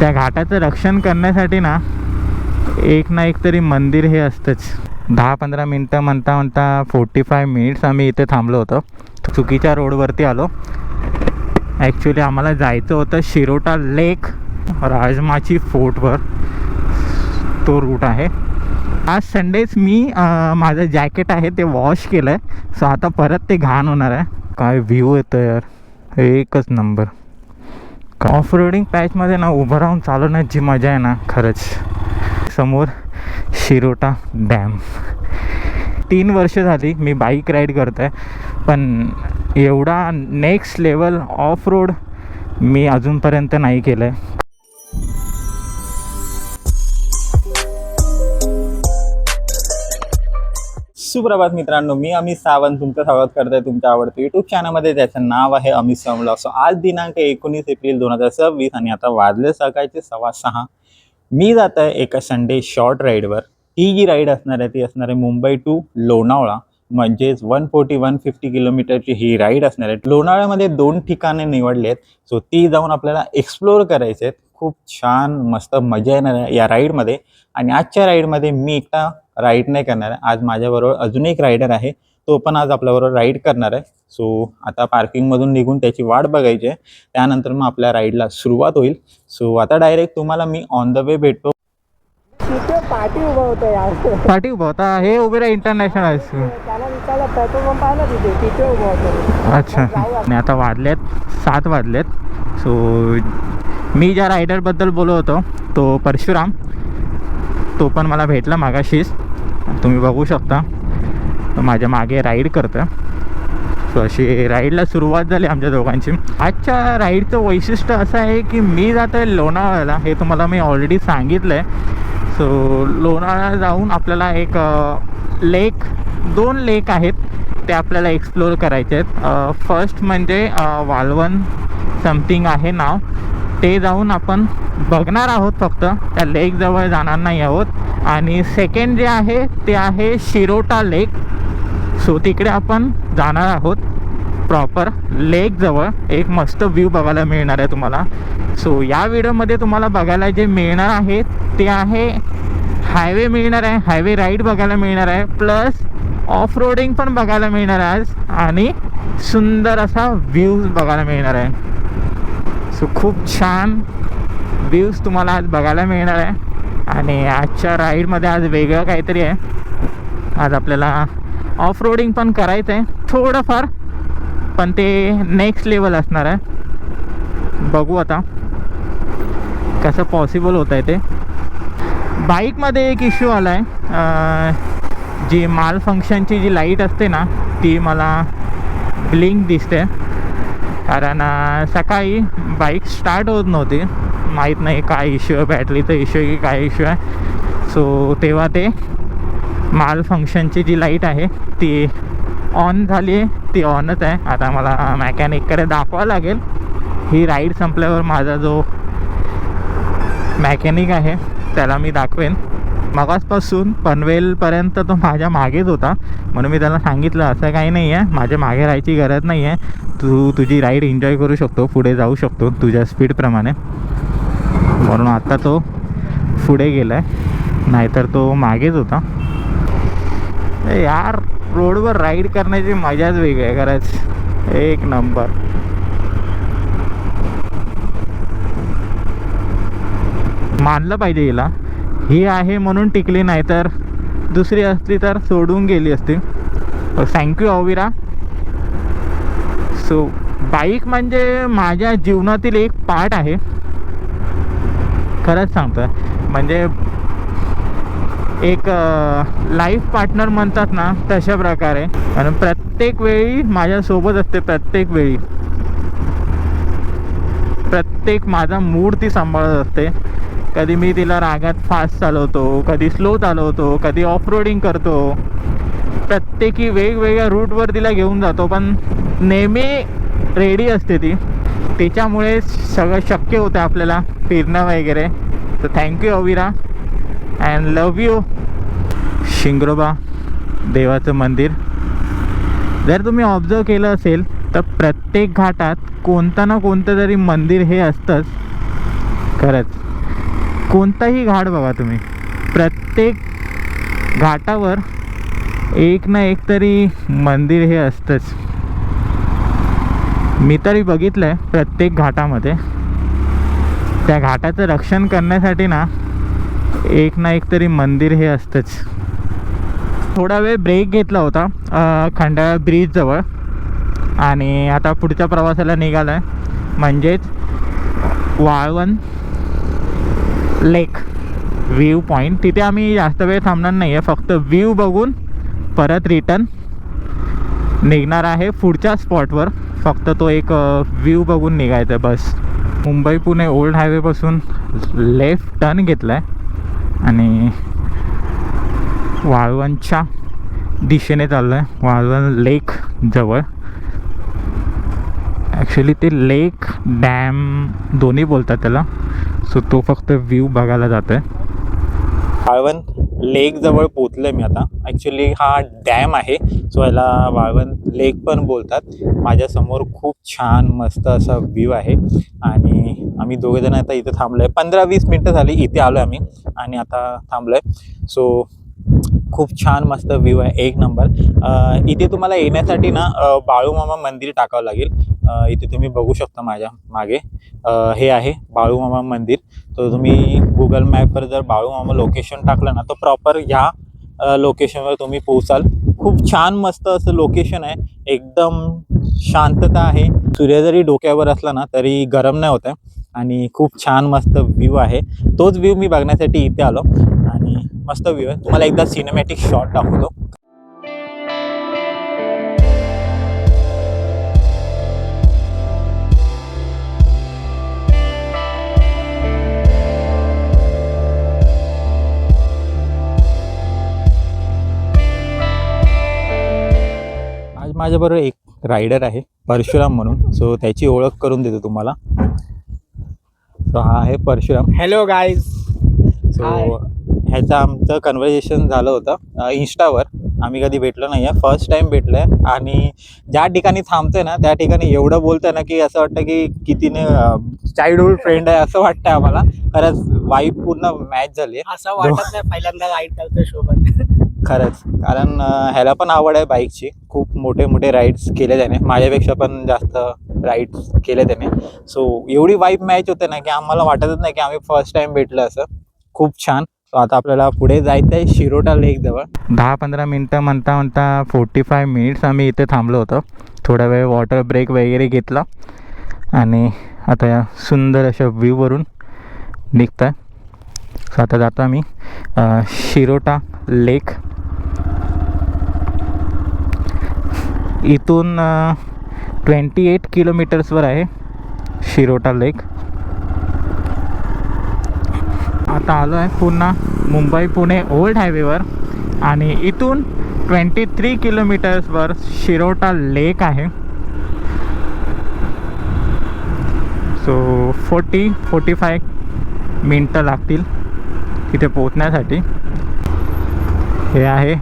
त्या घाटाचं रक्षण करण्यासाठी ना एक ना एक तरी मंदिर हे असतंच. 10-15 मिनटं म्हणता 45 मिनिट्स आम्ही इथे थांबलो होतो. चुकीच्या रोडवरती आलो. ॲक्च्युली आम्हाला जायचं होतं शिरोटा लेक राजमाची फोर्टवर. तो रूट आहे. आज संडेच मी माझं जॅकेट आहे ते वॉश केलं आहे. सो आता परत ते घाण होणार आहे. काय व्ह्यू येतं यार, एकच नंबर. ऑफ रोडिंग पॅचमध्ये ना उभं राहून चालवण्याची मजा आहे ना खरंच. समोर शिरोटा डॅम. 3 वर्ष झाली मी बाईक राईड करतो आहे, पण एवढा नेक्स्ट लेवल ऑफ रोड मी अजूनपर्यंत नाही केलं आहे. सुप्रभात मित्रांनो, मी अमित सावंत तुमचं स्वागत करतोय तुमच्या आवडतं यूट्यूब चॅनलमध्ये. त्याचं नाव आहे अमित सावंत ब्लॉग्स. आज दिनांक 19 एप्रिल 2026 आणि आता वाजले सकाळचे 6:15. मी जात आहे एका संडे शॉर्ट राईडवर. ही जी राईड असणार आहे ती असणार आहे मुंबई टू लोणावळा, म्हणजेच 140-150 किलोमीटरची ही राईड असणार आहे. लोणावळ्यामध्ये 2 ठिकाणे निवडली आहेत, सो ती जाऊन आपल्याला एक्सप्लोअर करायचे आहेत. खूप छान मस्त मजा येणार आहे या राईडमध्ये. आणि आजच्या राईडमध्ये मी एकटा राईड नाही करणार आहे. आज माझ्याबरोबर अजून एक रायडर आहे, तो पण आज आपल्याबरोबर राईड करणार आहे. सो आता पार्किंगमधून निघून त्याची वाट बघायची आहे, त्यानंतर मग आपल्या राईडला सुरुवात होईल. सो आता डायरेक्ट तुम्हाला मी ऑन द वे भेटतो. पार्टी उभा होता यार. पाठी उभा होता हे उभे इंटरनॅशनल हायस्कूल. त्याला विचारलं पेट्रोल पंप आहे ना तिथे उभा होता. अच्छा. आणि आता वाजलेत 7 वाजलेत. सो मी ज्या रायडरबद्दल बोलत होतो तो परशुराम, तो पण मला भेटला मागाशीच. तुम्ही बघू शकता तो माझ्या मागे राईड करतं. सो अशी राईडला सुरुवात झाली आमच्या दोघांची. आजच्या राईडचं वैशिष्ट्य असं आहे की मी जातो आहे लोणावळ्याला, हे तुम्हाला मी ऑलरेडी सांगितलं आहे. सो लोणावळा जाऊन आपल्याला एक लेक, 2 लेक आहेत ते आपल्याला एक्सप्लोअर करायचे आहेत. फर्स्ट म्हणजे वालवन समथिंग आहे नाव, ते जाऊन आपण बघणार आहोत, फक्त त्या लेकजवळ जाणार नाही आहोत. आणि सेकंड जे आहे ते आहे शिरोटा लेक. सो तिकडे आपण जाणार आहोत प्रॉपर लेकजवळ. एक मस्त व्ह्यू बघायला मिळणार आहे तुम्हाला. सो या व्हिडिओमध्ये तुम्हाला बघायला जे मिळणार आहे ते आहे हायवे मिळणार आहे, हायवे राईड बघायला मिळणार आहे, प्लस ऑफ रोडिंग पण बघायला मिळणार आहे आज, आणि सुंदर असा व्ह्यूज बघायला मिळणार आहे. सो खूप छान व्ह्यूज तुम्हाला आज बघायला मिळणार आहे. आणि आजच्या राईडमध्ये आज वेगळं काहीतरी आहे. आज आपल्याला ऑफ रोडिंग पण करायचं आहे थोडंफार, पण ते नेक्स्ट लेवल असणार आहे. बघू आता कसं पॉसिबल होत आहे ते. बाईकमध्ये एक इश्यू आला आहे, जी माल फंक्शनची जी लाईट असते ना ती मला ब्लिंक दिसते. कारण सकाळी बाईक स्टार्ट होत नव्हती. माहीत नाही काय इश्यू आहे, बॅटरीचा इश्यू आहे की काय इश्यू आहे. सो तेव्हा ते माल फंक्शनची जी लाईट आहे ती ऑन झाली आहे, ती ऑनच आहे. आता मला मॅकॅनिककडे दाखवावं लागेल. ही राईड संपल्यावर माझा जो मॅकॅनिक आहे त्याला मी दाखवेन. मगासपासून पनवेलपर्यंत तो माझ्या मागेच होता, म्हणून मी त्याला सांगितलं असं काही नाही आहे, माझ्या मागे राहायची गरज नाही आहे, तू तुझी राईड एन्जॉय करू शकतो, पुढे जाऊ शकतो तुझ्या स्पीडप्रमाणे. म्हणून आता तो पुढे गेला आहे, नाहीतर तो मागेच होता. यार रोडवर राईड करण्याची मजाच वेगळी आहे खरंच, एक नंबर. मानलं पाहिजे हिला, ही आहे म्हणून टिकली, नाही तर दुसरी असली तर सोडून गेली असती. थँक्यू अविरा. सो बाईक म्हणजे माझ्या जीवनातील एक पार्ट आहे, खरंच सांगतो. म्हणजे एक लाईफ पार्टनर म्हणतात ना तशा प्रकारे. आणि प्रत्येक वेळी माझ्यासोबत असते, प्रत्येक वेळी, प्रत्येक माझा मूड ती सांभाळत असते. कधी मी तिला रागात फास्ट चालवतो, कधी स्लो चालवतो, कधी ऑफ रोडिंग करतो. प्रत्येकी वेगवेगळ्या रूटवर तिला घेऊन जातो, पण नेहमी रेडी असते ती. त्याच्यामुळे सगळं शक्य होतं आपल्याला फिरणं वगैरे. तर thank you Avira and love you. Shingroba देवाचं मंदिर जर तुम्ही ऑब्झर्व केलं असेल तर प्रत्येक घाटात कोणतं ना कोणतं तरी मंदिर हे असतंच. खरंच कोणताही घाट बघा तुम्ही, प्रत्येक घाटावर एक ना एक तरी मंदिर हे असतंच. मी तरी बघितलं आहे प्रत्येक घाटामध्ये त्या घाटाचं रक्षण करण्यासाठी ना एक ना एक तरी मंदिर हे असतंच. थोडा वेळ ब्रेक घेतला होता खंडाळा ब्रिजजवळ आणि आता पुढच्या प्रवासाला निघालो आहे, म्हणजेच वाळवण लेक व्ह्यू पॉईंट. तिथे आम्ही जास्त वेळ थांबणार नाही आहे, फक्त व्ह्यू बघून परत रिटर्न निघणार आहे पुढच्या स्पॉटवर. फक्त तो एक व्ह्यू बघून निघायचं आहे बस. मुंबई पुणे ओल्ड हायवेपासून लेफ्ट टर्न घेतला आहे आणि वाळवणच्या दिशेने चाललो आहे, वाळवण लेक जवळ. ॲक्च्युली ते लेक डॅम दोन्ही बोलतात त्याला, सो तो फक्त व्ह्यू बघायला जातो आहे. वाळवण लेक जवळ पोचलोय मी आता. ॲक्च्युली हा डॅम आहे, सो याला वाळवण लेक पण बोलतात. माझ्यासमोर खूप छान मस्त असा व्ह्यू आहे आणि आम्ही दोघेजण आता इथे थांबलो आहे. 15-20 मिनटं झाली इथे आलो आम्ही आणि आता थांबलो आहे. सो खूप छान मस्त व्ह्यू आहे, एक नंबर. इथे तुम्हाला येण्यासाठी ना बाळूमामा मंदिर टाकावं लागेल. इथे तुम्ही बघू शकता माझ्या मागे हे आहे बाळूमामा मंदिर. तर तुम्ही गुगल मॅपवर जर बाळूमामा लोकेशन टाकलं ना तर प्रॉपर ह्या लोकेशनवर तुम्ही पोहोचाल. खूप छान मस्त असं लोकेशन आहे, एकदम शांतता आहे. सूर्य जरी डोक्यावर असला ना तरी गरम नाही होत आहे आणि खूप छान मस्त व्ह्यू आहे. तोच व्ह्यू मी बघण्यासाठी इथे आलो आणि मस्त व्ह्यू आहे. तुम्हाला एकदा सिनेमॅटिक शॉट दाखवतो. आज माझ्याबरोबर एक रायडर आहे परशुराम म्हणून, सो त्याची ओळख करून देतो तुम्हाला. सो हा आहे परशुराम. Hello guys. सो ह्याचं आमचं कन्व्हर्सेशन झालं होतं इंस्टावर. आम्ही कधी भेटलो नाही आहे, फर्स्ट टाईम भेटलो आहे. आणि ज्या ठिकाणी थांबतोय ना त्या ठिकाणी एवढं बोलतोय ना की असं वाटतं की कितीने चाइल्डहुड फ्रेंड आहे असं वाटतं आम्हाला. खरंच वाईब पूर्ण मॅच झाली आहे. असं वाटत नाही पहिल्यांदा राईड करतोय सोबत. खरंच, कारण ह्याला पण आवड आहे बाईकची. खूप मोठे मोठे राईड्स केले त्याने, माझ्यापेक्षा पण जास्त राईड्स केले त्याने. सो एवढी वाईब मॅच होते ना की आम्हाला वाटतच नाही की आम्ही फर्स्ट टाईम भेटलो असं. खूप छान. सो आता आपल्याला पुढे जायचं आहे शिरोटा लेक जवळ. 10-15 मिनटं म्हणता 45 मिनिट्स आम्ही इथे थांबलो होतो. थोडा वेळ वॉटर ब्रेक वगैरे घेतला आणि आता या सुंदर अशा व्ह्यूवरून निघत आहे. सो आता जातो आम्ही शिरोटा लेक. इथून 28 किलोमीटर्सवर आहे शिरोटा लेक. आता आलो आहे पुन्हा मुंबई पुणे ओल्ड हायवेवर आणि इथून 23 किलोमीटर्सवर शिरोटा लेक आहे. सो 40-45 मिनटं लागतील तिथे पोचण्यासाठी. हे आहे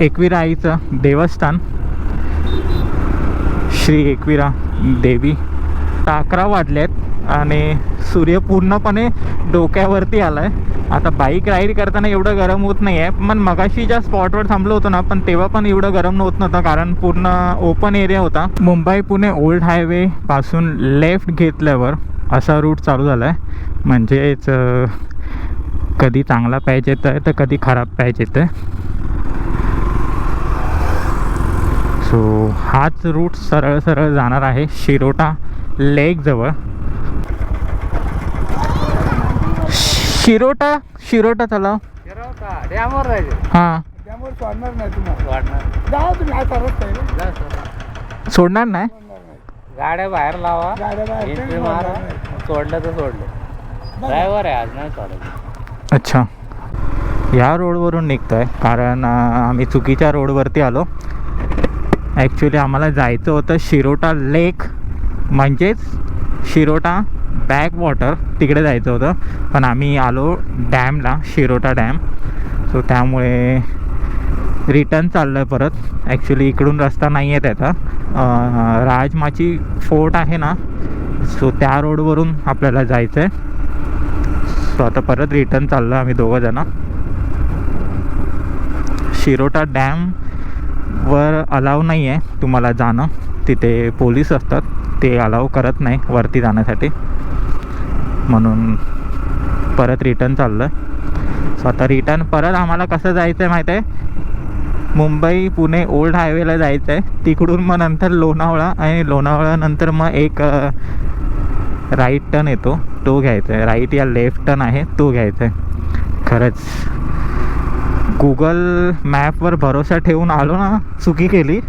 एकविरा आईचं देवस्थान, श्री एकविरा देवी. 11 वाजले आहेत आणि सूर्य पूर्णपणे डोक्यावरती आला आहे. आता बाईक राईड करताना एवढं गरम होत नाही आहे, पण मगाशी ज्या स्पॉटवर थांबलो होतो ना पण तेव्हा पण एवढं गरम होत नव्हतं कारण पूर्ण ओपन एरिया होता. मुंबई पुणे ओल्ड हायवेपासून लेफ्ट घेतल्यावर असा रूट चालू झाला आहे. म्हणजेच कधी चांगला पॅच येतं आहे तर कधी खराब पॅच येतं आहे. सो हाच रूट सरळ सरळ जाणार आहे शिरोटा लेक जवळ. शिरोटा चला डॅमवर राहायचे. हां, डॅमवर सोडणार नाही तुम्हाला. जा तुम्ही आता सोडणार नाही. गाड्या बाहेर लावा, एंट्री मारा, सोडलं तर सोडलं. ड्रायव्हर आहे आज, नाही सोडायचं. अच्छा, या रोडवरून निघतो आहे कारण आम्ही चुकीच्या रोडवरती आलो. ॲक्च्युली आम्हाला जायचं होतं शिरोटा लेक म्हणजेच शिरोटा बॅक वॉटर, तिकडे जायचं होतं. पण आम्ही आलो डॅमला, शिरोटा डॅम. सो त्यामुळे रिटर्न चाललं आहे परत. ॲक्च्युली इकडून रस्ता नाही आहे त्याचा. राजमाची फोर्ट आहे ना, सो त्या रोडवरून आपल्याला जायचं आहे. सो आता परत रिटर्न चाललो आम्ही दोघं जण. शिरोटा डॅमवर अलाव नाही आहे तुम्हाला जाणं, तिथे पोलीस असतात, ते अलाव करत नाही वरती जाण्यासाठी, म्हणून परत रिटर्न चाललो आहे. सो आता रिटर्न परत आम्हाला कसं जायचं आहे माहीत आहे, मुंबई पुणे ओल्ड हायवेला जायचं आहे, तिकडून मग नंतर लोणावळा, आणि लोणावळ्यानंतर मग एक राईट टर्न येतो तो घ्यायचा आहे, राईट या लेफ्ट टर्न आहे तो घ्यायचा आहे. खरंच गुगल मॅपवर भरोसा ठेवून आलो ना, चुकी केली.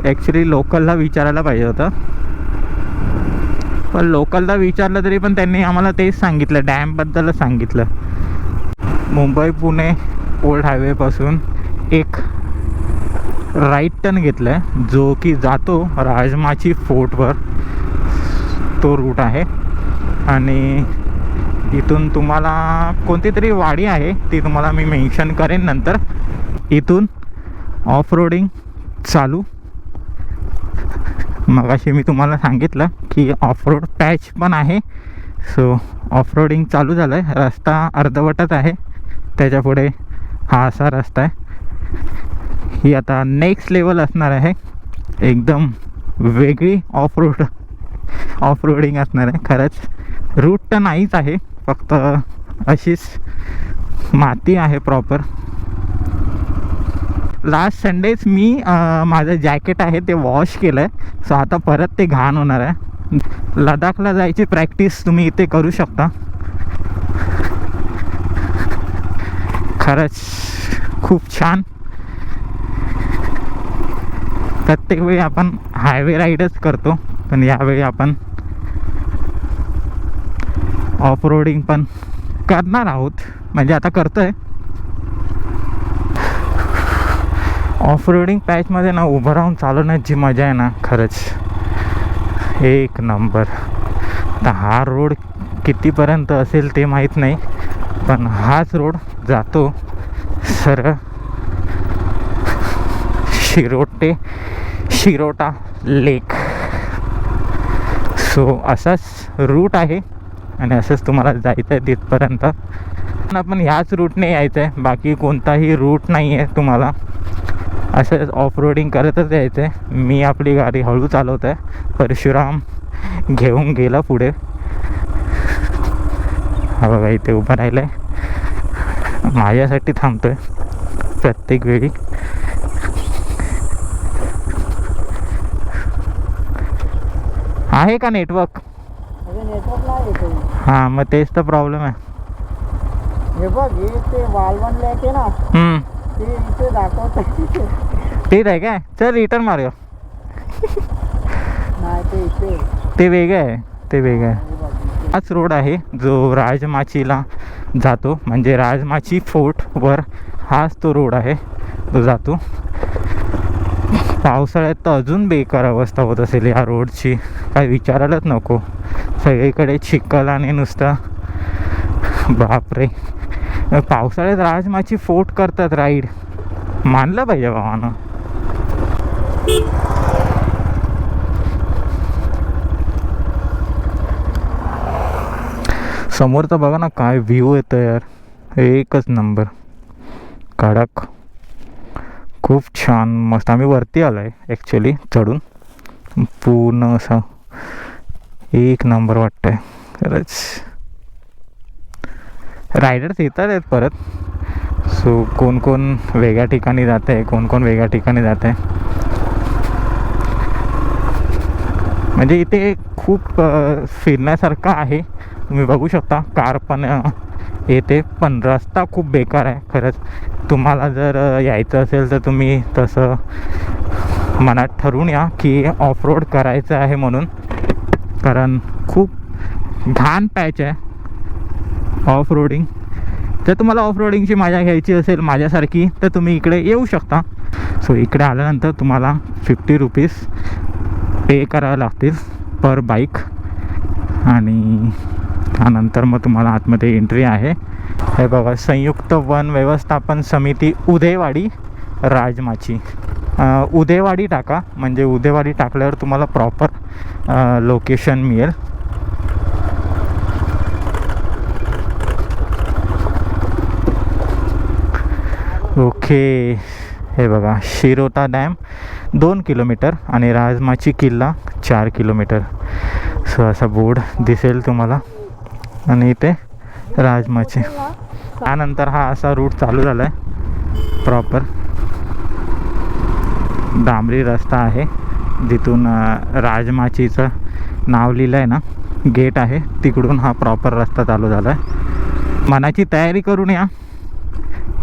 ॲक्च्युली लोकलला विचारायला पाहिजे होतं, पण लोकलला विचारलं तरी पण त्यांनी आम्हाला तेच सांगितलं, डॅमबद्दलच सांगितलं. मुंबई पुणे ओल्ड हायवेपासून एक राईट टर्न घेतला आहे जो की जातो राजमाची फोर्टवर, तो रूट आहे. आणि इथून तुम्हाला कोणती तरी वाडी आहे, ती तुम्हाला मी मेन्शन करेन नंतर. इथून ऑफ रोडिंग चालू. मगाशी मी तुम्हाला सांगितलं की ऑफ रोड पॅच पण आहे, सो ऑफ रोडिंग चालू झालं आहे. रस्ता अर्धवटच आहे, त्याच्या पुढे हा असा रस्ता आहे. ही आता नेक्स्ट लेवल असणार आहे, एकदम वेगळी ऑफ रोडिंग असणार आहे. खरंच रूट तर नाहीच आहे, फक्त अशीच माती आहे प्रॉपर. लास्ट संडेच मी माझं जॅकेट आहे ते वॉश केलं आहे, सो आता परत ते घाण होणार आहे. लडाखला जायची प्रॅक्टिस तुम्ही इथे करू शकता. खरंच खूप छान. प्रत्येक वेळी आपण हायवे राईडच करतो, पण यावेळी आपण ऑफ रोडिंग पण करणार आहोत, म्हणजे आता करतो आहे. ऑफ रोडिंग पॅचमध्ये ना उभं राहून चालवण्याची मजा आहे ना, खरंच एक नंबर. तर हा रोड कितीपर्यंत असेल ते माहीत नाही, पण हाच रोड जातो सरळ शिरोटा लेक. सो असाच रूट आहे आणि असंच तुम्हाला जायचं आहे तिथपर्यंत. पण ह्याच रूटने यायचं आहे, बाकी कोणताही रूट नाही आहे तुम्हाला. असं ऑफ रोडिंग करतच यायचं आहे. मी आपली गाडी हळू चालवत आहे, परशुराम घेऊन गेला पुढे. हा बघा इथे उभं राहिलं आहे, माझ्यासाठी थांबतो आहे प्रत्येक वेळी. आहे का नेटवर्क? हां, मग तेच तर प्रॉब्लेम आहे. हे बघ, हे ते वालवण लेक आहे ना, ते इथे दाखवत. तेच आहे काय? चल रिटर्न मारूया. नाही, ते इथे ते वेगळं आहे, ते वेगळं आहे. हाच रोड आहे जो राजमाचीला जातो, म्हणजे राजमाची फोर्टवर हाच तो रोड आहे, तो जातो. पावसाळ्यात तर अजून बेकार अवस्था होत असेल या रोडची, काय विचारायलाच नको. सगळीकडे चिखल आणि नुसतं बापरे. पावसाळ्यात राजमाची फोर्ट करतात राईड, मानलं पाहिजे भावानं. समोरचा बघा ना काय व्ह्यू येतं यार, एकच नंबर, कडक, खूप छान मस्त. आम्ही वरती आलो आहे ॲक्च्युली चढून, पूर्ण असं एक नंबर वाटतं आहे खरंच. रायडर्स येतात आहेत परत, सो कोण कोण वेगळ्या ठिकाणी जात आहे, कोण कोण वेगळ्या ठिकाणी जात आहे. म्हणजे इथे खूप फिरण्यासारखं आहे, तुम्ही बघू शकता. कार पण येते, पण रस्ता खूप बेकार आहे खरंच. तुम्हाला जर यायचं असेल तर तुम्ही तसं मनात ठरवून या की ऑफ रोड करायचं आहे म्हणून, कारण खूप घाण पॅच आहे ऑफ रोडिंग. जर तुम्हाला ऑफ रोडिंगची मजा घ्यायची असेल माझ्यासारखी, तर तुम्ही इकडे येऊ शकता. सो इकडे आल्यानंतर तुम्हाला 50 रुपीज पे करावे लागतील पर बाईक, आणि त्यानंतर मग तुम्हाला आतमध्ये एंट्री आहे. हे बघा, संयुक्त वन व्यवस्थापन समिती उदयवाडी राजमाची. उदयवाडी टाका, म्हणजे उदयवाडी टाकल्यावर तुम्हाला प्रॉपर लोकेशन मिळेल. ओके, हे बघा शिरोटा डॅम 2 किलोमीटर आणि राजमाची किल्ला 4 किलोमीटर. सो असा बोर्ड दिसेल तुम्हाला आणि इथे राजमाची. त्यानंतर हा असा रूट चालू झाला आहे प्रॉपर. डांबरी रस्ता आहे जिथून राजमाचीचं नाव लिहिलं आहे ना, गेट आहे तिकडून हा प्रॉपर रस्ता चालू झाला आहे. मनाची तयारी करून या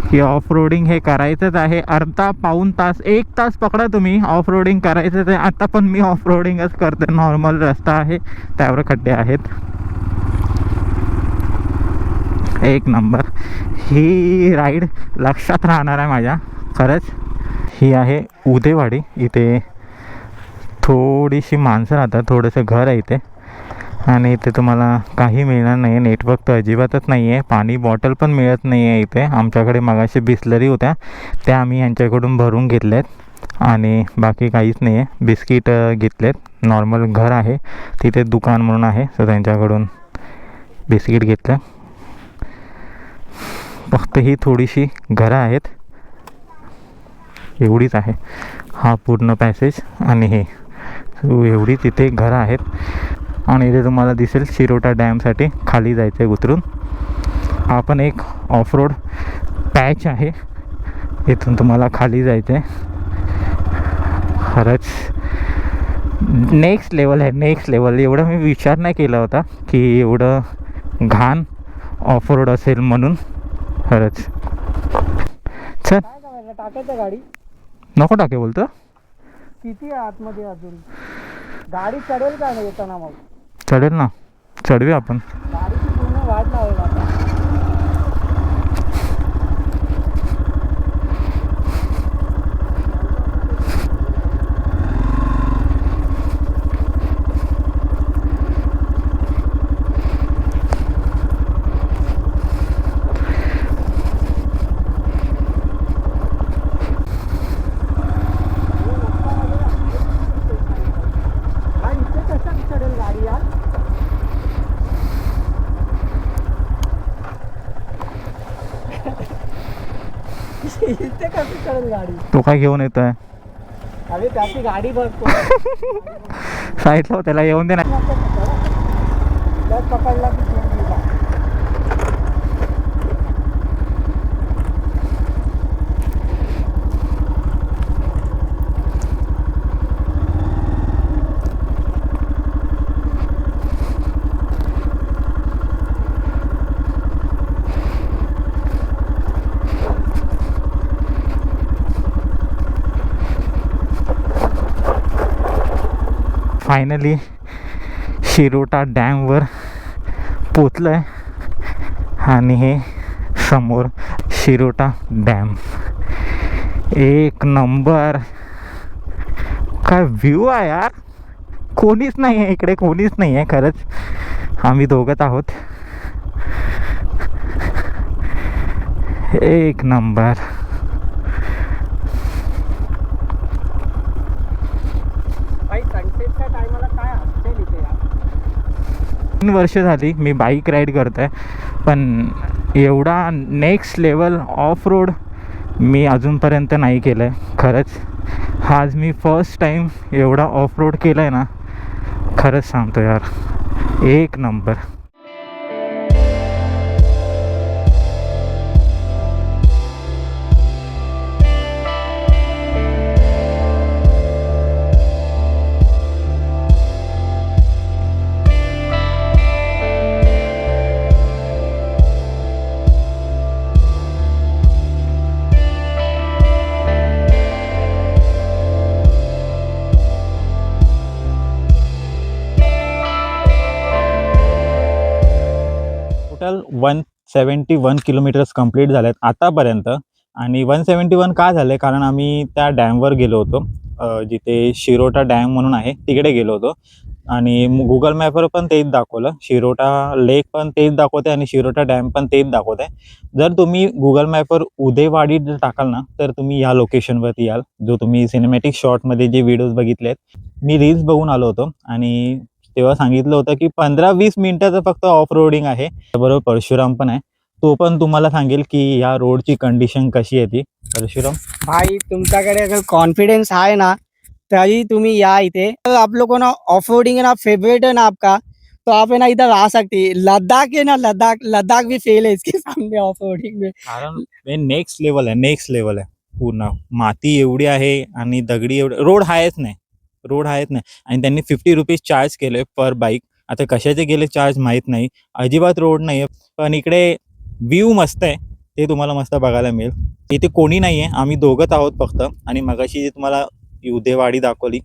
की ऑफ रोडिंग हे करायचंच आहे. अर्धा पाऊण तास 1 तास पकडा तुम्ही, ऑफ रोडिंग करायचंच आहे. आता पण मी ऑफ रोडिंगच करते. नॉर्मल रस्ता आहे, त्यावर खड्डे आहेत. एक नंबर. ही राईड लक्षात राहणार आहे माझ्या खरंच. ही आहे उदेवाडी. इथे थोडीशी माणसं राहतात, थोडंसं घर आहे इथे आणि इथे तुम्हाला काही मिळणार नाही. नेटवर्क तर अजिबातच नाही आहे. पाणी बॉटल पण मिळत नाही आहे इथे. आमच्याकडे मगाशी बिस्लरी होत्या, त्या आम्ही यांच्याकडून भरून घेतल्यात आणि बाकी काहीच नाही आहे. बिस्किट घेतलेत. नॉर्मल घर आहे तिथे, दुकान म्हणून आहे, सो त्यांच्याकडून बिस्किट घेतलं. फक्त ही थोडीशी घरं आहेत, एवढीच आहे. हा पूर्ण पॅसेज आणि हे एवढीच इथे घरं आहेत. आणि इथे तुम्हाला दिसेल शिरोटा डॅमसाठी खाली जायचं आहे उतरून. हा पण एक ऑफ रोड पॅच आहे, इथून तुम्हाला खाली जायचं आहे. खरंच नेक्स्ट लेवल आहे, नेक्स्ट लेवल. एवढं मी विचार नाही केला होता की एवढं घाण ऑफ रोड असेल म्हणून. खरंच. चल काय करायचं, टाकायचं गाडी? नको टाके बोलतं. किती आहे आतमध्ये अजून? गाडी चढेल का नाही येताना? मग चढेल ना, चढूया आपण. गाडीची पूर्ण वाट लावेल आता. इथे कशी चढेल गाडी? तो काय घेऊन येतो आहे? अरे त्याची गाडी भरतो. साईडला त्याला येऊन दे ना. पकडला की फायनली शिरोटा डॅमवर पोचलो आहे आणि हे समोर शिरोटा डॅम. एक नंबर. काय व्ह्यू आहे यार. कोणीच नाही आहे इकडे, कोणीच नाही आहे. खरंच आम्ही दोघंच आहोत. एक नंबर. सनसेटच्या टायमाला काय असेल इथे यार. 3 वर्ष झाली मी बाईक राईड करतो आहे, पण एवढा नेक्स्ट लेवल ऑफ रोड मी अजूनपर्यंत नाही केलं आहे. खरंच आज मी फर्स्ट टाईम एवढा ऑफ रोड केलं आहे ना. खरंच सांगतो यार, एक नंबर. टोटल 171 किलोमीटर्स कंप्लीट झाले आहेत आतापर्यंत. आणि 171 का झाले, कारण आम्ही त्या डॅमवर गेलो होतो, जिथे शिरोटा डॅम म्हणून आहे तिकडे गेलो होतो. आणि गुगल मॅपवर पण तेच दाखवलं. शिरोटा लेक पण तेच दाखवते आणि शिरोटा डॅम पण तेच दाखवते. जर तुम्ही गुगल मॅपवर उदेवाडी जर टाकाल ना, तर तुम्ही या लोकेशनवरती याल, जो तुम्ही सिनेमॅटिक शॉटमध्ये जे व्हिडिओज बघितलेत. मी रील्स बघून आलो होतो आणि तेव्हा सांगितलं होतं की 15-20 मिनिटाचं फक्त ऑफ रोडिंग आहे. बरोबर परशुराम पण आहे, तो पण तुम्हाला सांगेल की या रोडची कंडिशन कशी आहे ती. परशुराम भाई तुमच्याकडे अगर कॉन्फिडेंस है ना तभी तुम्ही या इथे. अगर आप लोगों को ना ऑफ रोडिंग है ना फेवरेट है ना आपका, तो आप है ना इधर आ सकते हैं. लद्दाख है ना, लद्दाख भी फेल है इसके सामने ऑफ रोडिंग में. कारण नेक्स्ट लेवल आहे पूर्ण. माती एवढी आहे आणि दगडी एवढे, रोड आहेच नाही आणि त्यांनी 50 रुपीज चार्ज केले पर बाईक. आता कशाचे गेले चार्ज माहीत नाही, अजिबात रोड नाही आहे. पण इकडे व्ह्यू मस्त आहे, ते तुम्हाला मस्त बघायला मिळेल. इथे कोणी नाही आहे, आम्ही दोघंच आहोत फक्त. आणि मगाशी जी तुम्हाला उदेवाडी दाखवली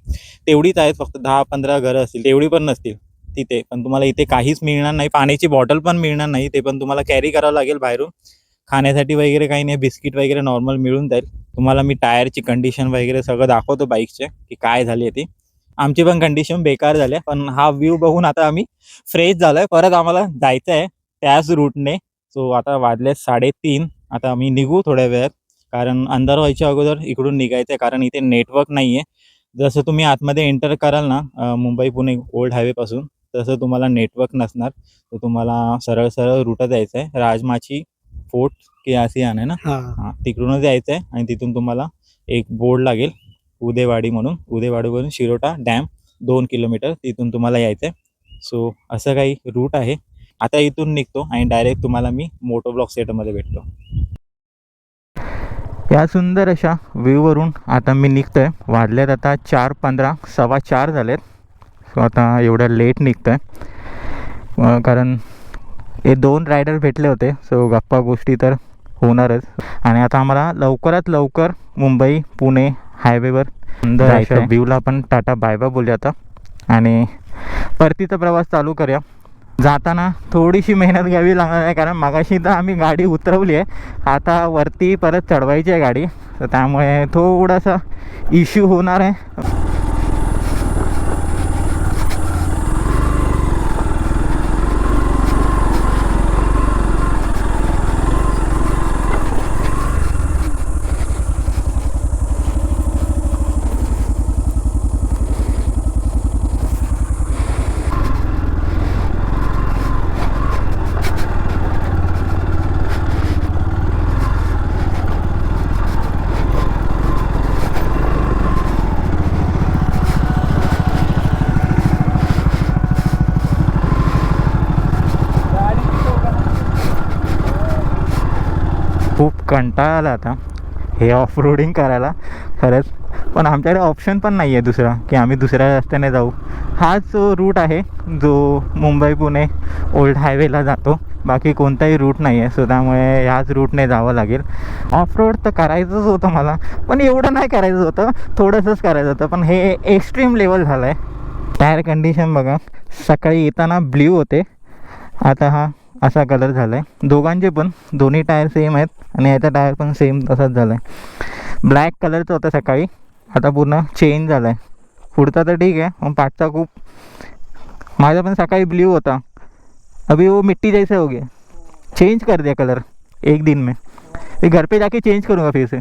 तेवढीच आहेत, फक्त 10-15 घरं असतील, तेवढी पण नसतील तिथे. पण तुम्हाला इथे काहीच मिळणार नाही, पाण्याची बॉटल पण मिळणार नाही, ते पण तुम्हाला कॅरी करावं लागेल बाहेरून. खाण्यासाठी वगैरे काही नाही, बिस्किट वगैरे नॉर्मल मिळून जाईल तुम्हाला. मी टायरची कंडिशन वगैरे सगळं दाखवतो बाईकचे की काय झाली आहे ती. आमची पण कंडिशन बेकार झाली आहे, पण हा व्ह्यू बघून आता आम्ही फ्रेश झालो आहे. परत आम्हाला जायचं आहे त्याच रूटने. सो आता वाजले 3:30. आता आम्ही निघू थोड्या वेळात, कारण अंधार व्हायच्या अगोदर इकडून निघायचं आहे, कारण इथे नेटवर्क नाही आहे. जसं तुम्ही आतमध्ये एंटर कराल ना मुंबई पुणे ओल्ड हायवेपासून, तसं तुम्हाला नेटवर्क नसणार. तर तुम्हाला सरळ सरळ रूट जायचं आहे, राजमाची फोर्ट की आसियान आहे ना, हां तिकडूनच यायचं आहे. आणि तिथून तुम्हाला एक बोर्ड लागेल उदेवाडी म्हणून, उदेवाडीवरून शिरोटा डॅम 2 किलोमीटर, तिथून तुम्हाला यायचं आहे. सो असं काही रूट आहे. आता इथून निघतो आणि डायरेक्ट तुम्हाला मी मोटो ब्लॉक सेटमध्ये भेटतो. या सुंदर अशा व्ह्यूवरून आता मी निघतो आहे. वाजल्यात आता 4:15, 4:15 झालेत. सो आता एवढ्या लेट निघतो आहे, कारण हे 2 रायडर भेटले होते. सो गप्पा गोष्टी तर होणारच. आणि आता आम्हाला लवकरात लवकर मुंबई पुणे हायवेवर सुंदर अशा व्ह्यूला आपण टाटा बाय बाय बोलूया आता आणि परतीचा प्रवास चालू करूया. जाताना थोडीशी मेहनत घ्यावी लागणार आहे, कारण मगाशी तर आम्ही गाडी उतरवली आहे, आता वरती परत चढवायची आहे गाडी. तर त्यामुळे थोडासा इश्यू होणार आहे. खूप कंटाळा आला आता हे ऑफ रोडिंग करायला खरंच. पण आमच्याकडे ऑप्शन पण नाही आहे दुसरा की आम्ही दुसऱ्या रस्त्याने जाऊ. हाच रूट आहे जो मुंबई पुणे ओल्ड हायवेला जातो, बाकी कोणताही रूट नाही आहे. सो त्यामुळे ह्याच रूटने जावं लागेल. ऑफ रोड तर करायचंच होतं मला, पण एवढं नाही करायचं होतं, थोडंसंच करायचं होतं. पण हे एक्स्ट्रीम लेवल झालं आहे. टायर कंडिशन बघा, सकाळी येताना ब्ल्यू होते, आता हा असा कलर झाला आहे. दोघांचे पण दोन्ही टायर सेम आहेत आणि याचा टायर पण सेम तसाच झाला आहे. ब्लॅक कलरचं होतं सकाळी, आता पूर्ण चेंज झाला आहे. पुढचा तर ठीक आहे, पण पाठचा खूप. माझा पण सकाळी ब्ल्यू होता, अभी वो मिट्टी जैसे हो गया, चेंज कर दिया कलर एक दिन में. ये घर पे जाके चेंज करूँगा फिर से.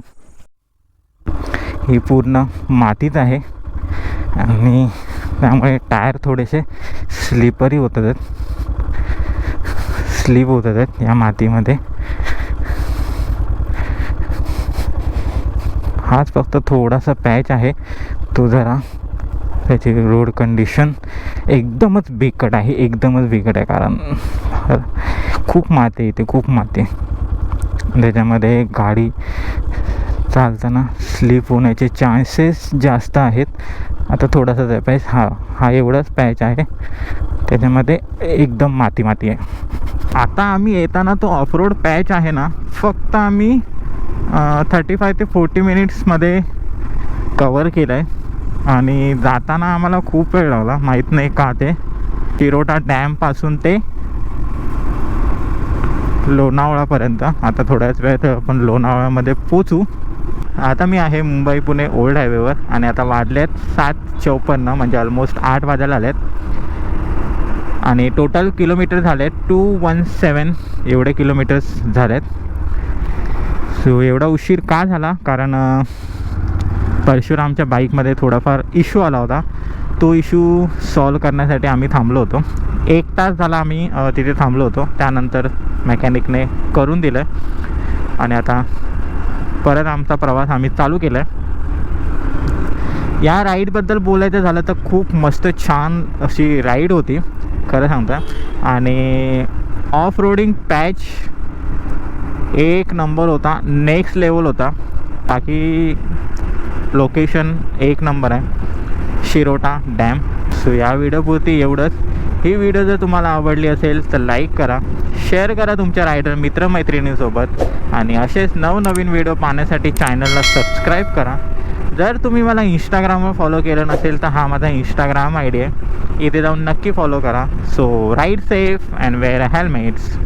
ही पूर्ण मातीच आहे आणि त्यामुळे टायर थोडेसे स्लिपरी होतात आहेत, स्लीप होतात आहेत या मातीमध्ये. हाच फक्त थोडासा पॅच आहे तो, जरा त्याची रोड कंडिशन एकदमच बिकट आहे, एकदमच बिकट आहे. कारण खूप माती इथे, खूप माती. त्याच्यामध्ये गाडी चालताना स्लीप होण्याचे चान्सेस जास्त आहेत. आता थोडासाच आहे पॅच, हा एवढाच पॅच आहे, त्याच्यामध्ये एकदम माती माती आहे. आता आम्ही येताना तो ऑफरोड पॅच आहे ना, फक्त आम्ही 35 ते 40 मिनिट्समध्ये कवर केलं आहे. आणि जाताना आम्हाला खूप वेळ लागला, माहीत नाही का. ते शिरोटा डॅमपासून ते लोणावळापर्यंत. आता थोड्याच वेळात आपण लोणावळ्यामध्ये पोचू. आता मी आहे मुंबई पुणे ओल्ड हायवेवर आणि आता वाजले आहेत 7:54, म्हणजे ऑलमोस्ट 8 वाजायला आले आहेत. आणि टोटल किलोमीटर झाले आहेत 217 एवढे किलोमीटर्स झाले आहेत. सो एवढा उशीर का झाला, कारण परशुरामच्या बाईकमध्ये थोडाफार इश्यू आला होता. तो इश्यू सॉल्व करण्यासाठी आम्ही थांबलो होतो. 1 तास झाला आम्ही तिथे थांबलो होतो. त्यानंतर मेकॅनिकने करून दिलं आणि आता परत आमचा प्रवास आम्ही चालू केला आहे. या राईडबद्दल बोलायचं झालं तर खूप मस्त छान अशी राईड होती खरं सांगता. आणि ऑफ रोडिंग पॅच एक नंबर होता, नेक्स्ट लेवल होता. बाकी लोकेशन एक नंबर आहे, शिरोटा डॅम. सो या व्हिडिओपुरती एवढंच. ही व्हिडिओ जर तुम्हाला आवडली असेल तर लाईक करा, शेअर करा तुमच्या रायडर मित्रमैत्रिणींसोबत आणि असेच नवनवीन व्हिडिओ पाहण्यासाठी चॅनलला सबस्क्राईब करा. जर तुम्ही मला इंस्टाग्रामवर फॉलो केलं नसेल तर हा माझा इंस्टाग्राम आय डी आहे, इथे जाऊन नक्की फॉलो करा. So ride safe and wear helmets.